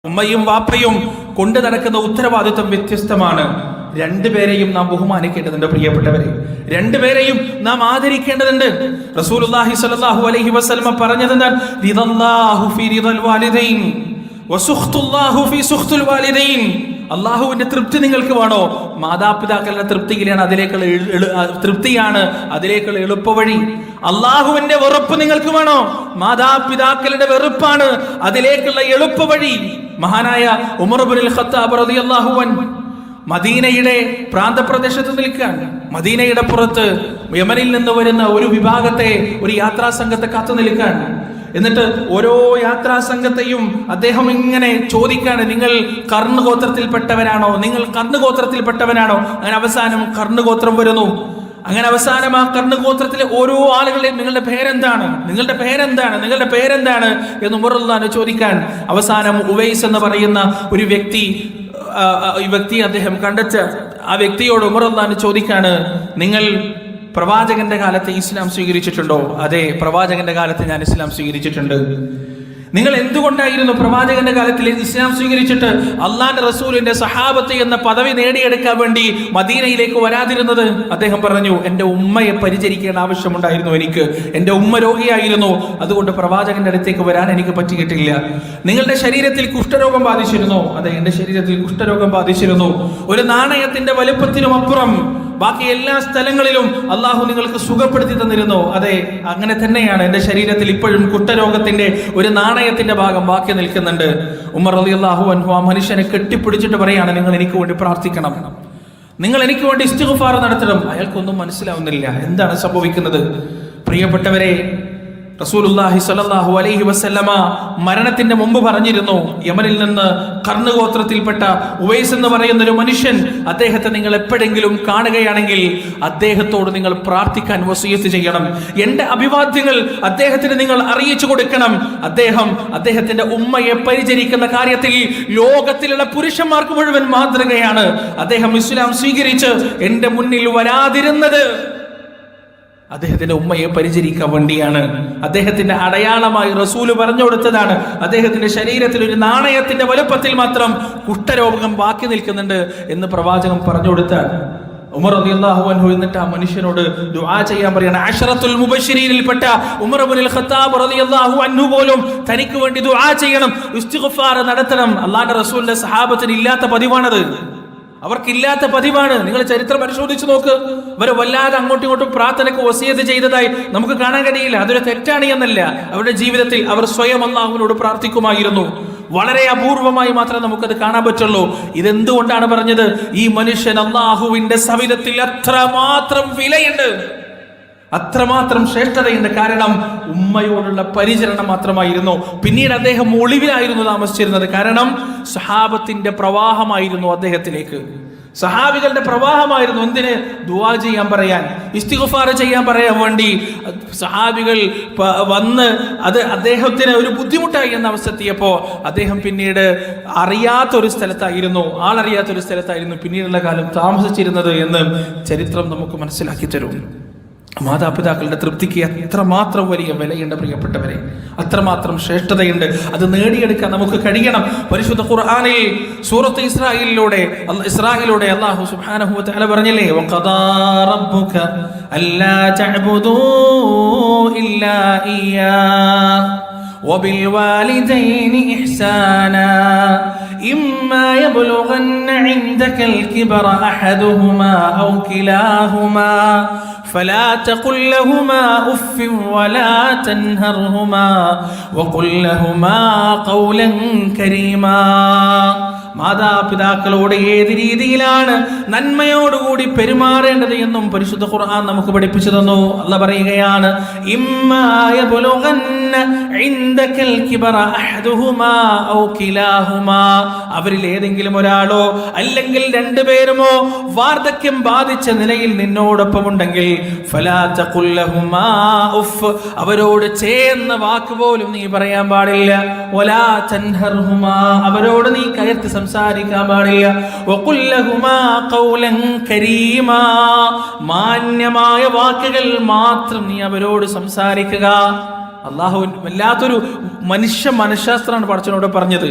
ഉമ്മയും വാപ്പയും കൊണ്ടു നടക്കുന്ന ഉത്തരവാദിത്വം വ്യത്യസ്തമാണ്. രണ്ടുപേരെയും നാം ബഹുമാനിക്കേണ്ടതുണ്ട്. പ്രിയപ്പെട്ടവരെ, രണ്ടുപേരെയും നാം ആദരിക്കേണ്ടതുണ്ട്. റസൂലുള്ളാഹി സ്വല്ലല്ലാഹു അലൈഹി വസല്ലം പറഞ്ഞതെന്താണ്? റിദല്ലാഹു ഫീ റിദൽ വാലിദൈൻ വസുഖ്തുല്ലാഹു ഫീ സുഖ്തുൽ വാലിദൈൻ. അള്ളാഹുവിന്റെ തൃപ്തി നിങ്ങൾക്ക് വേണോ? മാതാപിതാക്കളുടെ തൃപ്തിയിലാണ് തൃപ്തിയാണ് അതിലേക്കുള്ള എളുപ്പവഴി. അള്ളാഹുവിന്റെ വെറുപ്പ് നിങ്ങൾക്ക് വേണോ? മാതാപിതാക്കളുടെ വെറുപ്പാണ് അതിലേക്കുള്ള എളുപ്പവഴി. മഹാനായ ഉമർ ഇബ്നുൽ ഖത്താബ് റളിയല്ലാഹു അൻഹു മദീനയുടെ പ്രാന്തപ്രദേശത്ത് നിൽക്കാൻ, മദീനയുടെ പുറത്ത് യമനിൽ നിന്ന് വരുന്ന ഒരു വിഭാഗത്തെ, ഒരു യാത്രാ സംഘത്തെ കാത്തു നിൽക്കാൻ. എന്നിട്ട് ഓരോ യാത്രാ സംഘത്തെയും അദ്ദേഹം ഇങ്ങനെ ചോദിക്കാണ്, നിങ്ങൾ കർണ് ഗോത്രത്തിൽപ്പെട്ടവരാണോ? നിങ്ങൾ കർണ് ഗോത്രത്തിൽപ്പെട്ടവനാണോ? അങ്ങനെ അവസാനം കർണ് ഗോത്രം വരുന്നു. അങ്ങനെ അവസാനം ആ കർണ് ഗോത്രത്തിലെ ഓരോ ആളുകളെയും നിങ്ങളുടെ പേരെന്താണ്, നിങ്ങളുടെ പേരെന്താണ്, നിങ്ങളുടെ പേരെന്താണ് എന്ന് ഉമർ റളിയല്ലാഹു ചോദിക്കാൻ അവസാനം ഉവൈസ് എന്ന് പറയുന്ന ഒരു വ്യക്തി അദ്ദേഹം കണ്ടെച്ച ആ വ്യക്തിയോട് ഉമർ റളിയല്ലാഹു ചോദിക്കാണ്, നിങ്ങൾ പ്രവാചകന്റെ കാലത്ത് ഇസ്ലാം സ്വീകരിച്ചിട്ടുണ്ടോ? അതെ, പ്രവാചകന്റെ കാലത്ത് ഞാൻ ഇസ്ലാം സ്വീകരിച്ചിട്ടുണ്ട്. നിങ്ങൾ എന്തുകൊണ്ടായിരുന്നു പ്രവാചകന്റെ കാലത്തിൽ ഇസ്ലാം സ്വീകരിച്ചിട്ട് അള്ളാന്റെ റസൂലിന്റെ സഹാബത്ത് എന്ന പദവി നേടിയെടുക്കാൻ വേണ്ടി മദീനയിലേക്ക് വരാതിരുന്നത്? അദ്ദേഹം പറഞ്ഞു, എന്റെ ഉമ്മയെ പരിചരിക്കേണ്ട ആവശ്യമുണ്ടായിരുന്നു എനിക്ക്. എന്റെ ഉമ്മ രോഗിയായിരുന്നു, അതുകൊണ്ട് പ്രവാചകന്റെ അടുത്തേക്ക് വരാൻ എനിക്ക് പറ്റിയിട്ടില്ല. നിങ്ങളുടെ ശരീരത്തിൽ കുഷ്ഠരോഗം ബാധിച്ചിരുന്നു? അതെ, എന്റെ ശരീരത്തിൽ കുഷ്ഠരോഗം ബാധിച്ചിരുന്നു. ഒരു നാണയത്തിന്റെ വലുപ്പത്തിനും അപ്പുറം ബാക്കി എല്ലാ സ്ഥലങ്ങളിലും അള്ളാഹു നിങ്ങൾക്ക് സുഖപ്പെടുത്തി തന്നിരുന്നു. അതെ, അങ്ങനെ തന്നെയാണ്. എന്റെ ശരീരത്തിൽ ഇപ്പോഴും കുഷ്ഠരോഗത്തിന്റെ ഒരു നാണയത്തിന്റെ ഭാഗം ബാക്കി നിൽക്കുന്നുണ്ട്. ഉമർ റളിയല്ലാഹു അൻഹു ആ മനുഷ്യനെ കെട്ടിപ്പിടിച്ചിട്ട് പറയാണ്, നിങ്ങൾ എനിക്ക് വേണ്ടി പ്രാർത്ഥിക്കണം, നിങ്ങൾ എനിക്ക് വേണ്ടി ഇസ്തിഗ്ഫാർ നടത്തണം. അയാൾക്കൊന്നും മനസ്സിലാവുന്നില്ല എന്താണ് സംഭവിക്കുന്നത്. പ്രിയപ്പെട്ടവരെ, റസൂലുള്ളാഹി സ്വല്ലല്ലാഹു അലൈഹി വസല്ലമ മരണത്തിന്റെ മുമ്പ് പറഞ്ഞിരുന്നു, യമനിൽ നിന്ന് കർണ് ഗോത്രത്തിൽപ്പെട്ട ഉവൈസ് എന്ന് പറയുന്ന ഒരു മനുഷ്യൻ, അദ്ദേഹത്തെ നിങ്ങൾ എപ്പോഴെങ്കിലും കാണുകയാണെങ്കിൽ അദ്ദേഹത്തോട് നിങ്ങൾ പ്രാർത്ഥിക്കാൻ വസിയത്ത് ചെയ്യണം. എന്റെ അഭിവാദ്യങ്ങൾ അദ്ദേഹത്തിന് നിങ്ങൾ അറിയിച്ചു കൊടുക്കണം. അദ്ദേഹത്തിന്റെ ഉമ്മയെ പരിചരിക്കുന്ന കാര്യത്തിൽ ലോകത്തിലുള്ള പുരുഷന്മാർക്ക് മുഴുവൻ മാതൃകയാണ്. അദ്ദേഹം ഇസ്ലാം സ്വീകരിച്ച് എന്റെ മുന്നിൽ വരാതിരുന്നത് അദ്ദേഹത്തിന്റെ ഉമ്മയെ പരിചരിക്കാൻ വേണ്ടിയാണ്. അദ്ദേഹത്തിന്റെ അടയാളമായി റസൂല് പറഞ്ഞു കൊടുത്തതാണ്. അദ്ദേഹത്തിന്റെ ശരീരത്തിൽ ഒരു നാണയത്തിന്റെ വലുപ്പത്തിൽ മാത്രം കുഷ്ഠരോഗം ബാക്കി നിൽക്കുന്നുണ്ട് എന്ന് പ്രവാചകൻ പറഞ്ഞു കൊടുത്താണ്. ഉമർ റളിയല്ലാഹു അൻഹു എന്നിട്ട് ആ മനുഷ്യനോട് ദുആ ചെയ്യാൻ പറയാണ്. അശറത്തുൽ മുബശ്ശിരീനിൽപ്പെട്ട ഉമർ ഇബ്നുൽ ഖത്താബ് റളിയല്ലാഹു അൻഹു പോലും തനിക്ക് വേണ്ടി ദുആ ചെയ്യണം, ഇസ്തിഗ്ഫാർ നടത്തണം. അല്ലാഹുവിന്റെ റസൂലിന്റെ സഹാബത്തിന് ഇല്ലാത്ത പതിവാണത്, അവർക്കില്ലാത്ത പതിവാണ്. നിങ്ങൾ ചരിത്രം പരിശോധിച്ച് നോക്ക്. അവരെ വല്ലാതെ അങ്ങോട്ടും ഇങ്ങോട്ടും പ്രാർത്ഥനയ്ക്ക് വസിയത്ത് ചെയ്തതായി നമുക്ക് കാണാൻ കഴിയില്ല. അതൊരു തെറ്റാണ് എന്നല്ല, അവരുടെ ജീവിതത്തിൽ അവർ സ്വയം അല്ലാഹുവിനോട് പ്രാർത്ഥിക്കുമായിരുന്നു. വളരെ അപൂർവമായി മാത്രമേ നമുക്കത് കാണാൻ പറ്റുള്ളൂ. ഇതെന്തുകൊണ്ടാണ് പറഞ്ഞത്? ഈ മനുഷ്യൻ അല്ലാഹുവിന്റെ സവിധത്തിൽ അത്രമാത്രം വിലയുണ്ട്, അത്രമാത്രം ശ്രേഷ്ഠതയുണ്ട്. കാരണം ഉമ്മയോടുള്ള പരിചരണം മാത്രമായിരുന്നു. പിന്നീട് അദ്ദേഹം ഒളിവിലായിരുന്നു താമസിച്ചിരുന്നത്. കാരണം സഹാബത്തിന്റെ പ്രവാഹമായിരുന്നു അദ്ദേഹത്തിലേക്ക്, സഹാബികളുടെ പ്രവാഹമായിരുന്നു. എന്തിന്? ദുആ ചെയ്യാൻ പറയാൻ, ഇസ്തിഗ്ഫാർ ചെയ്യാൻ പറയാൻ വേണ്ടി സഹാബികൾ വന്ന് അത് അദ്ദേഹത്തിന് ഒരു ബുദ്ധിമുട്ടായി എന്ന അവസ്ഥ എത്തിയപ്പോൾ അദ്ദേഹം പിന്നീട് ആളറിയാത്തൊരു സ്ഥലത്തായിരുന്നു പിന്നീടുള്ള കാലം താമസിച്ചിരുന്നത് എന്ന് ചരിത്രം നമുക്ക് മനസ്സിലാക്കി തരും. മാതാപിതാക്കളുടെ തൃപ്തിക്ക് എത്രമാത്രം വലിയ വിലയുണ്ട് പ്രിയപ്പെട്ടവരെ, അത്രമാത്രം ശ്രേഷ്ഠതയുണ്ട്. അത് നേടിയെടുക്കാൻ നമുക്ക് കഴിയണം. പരിശുദ്ധ ഖുർആനിൽ സൂറത്ത് ഇസ്രായിലൂടെ അല്ലാഹു സുബ്ഹാനഹു വ തആല പറഞ്ഞില്ലേ, വഖദാ റബ്ബുക അല്ലാ തഅബുദൂ ഇല്ലാ ഇയ്യാഹു وبالوالدين إحسانا إما يبلغن عندك الكبر أحدهما أو كلاهما فلا تقل لهما أف ولا تنهرهما وقل لهما قولا كريما. മാതാപിതാക്കളോട് ഏത് രീതിയിലാണ് നന്മയോടുകൂടി പെരുമാറേണ്ടത് എന്നും പരിശുദ്ധ ഖുർആൻ നമുക്ക് പഠിപ്പിച്ചു തന്നു. അല്ലാഹ് പറയുകയാണ്, ഇമ്മാ യബ്ലുഗന്ന ഇൻദകൽ കിബറ അഹദുഹുമാ ഔ കിലാഹുമാ, അവരിൽ ഏതെങ്കിലും ഒരാളോ അല്ലെങ്കിൽ രണ്ടുപേരുമോ വാർദ്ധക്യം ബാധിച്ച നിലയിൽ നിന്നോടൊപ്പം ഉണ്ടെങ്കിൽ ഫലാ തഖുൽ ലഹുമാ ഉഫ്, അവരോട് ചേർന്ന വാക്ക് പോലും നീ പറയാൻ പാടില്ല. വലാ തൻഹർഹുമാ, അവരോട് നീ കയർത്ത് സംസാരിക്കാൻ പാടില്ല. വഖുൽ ലഹുമാ ഖൗലൻ കരീമാ, മാന്യമായ വാക്കുകൾ മാത്രം നീ അവരോട് സംസാരിക്കുക. അല്ലാഹു വല്ലാത്തൊരു മനുഷ്യ മനഃശാസ്ത്രമാണ് പടച്ചവനോട് പറഞ്ഞത്.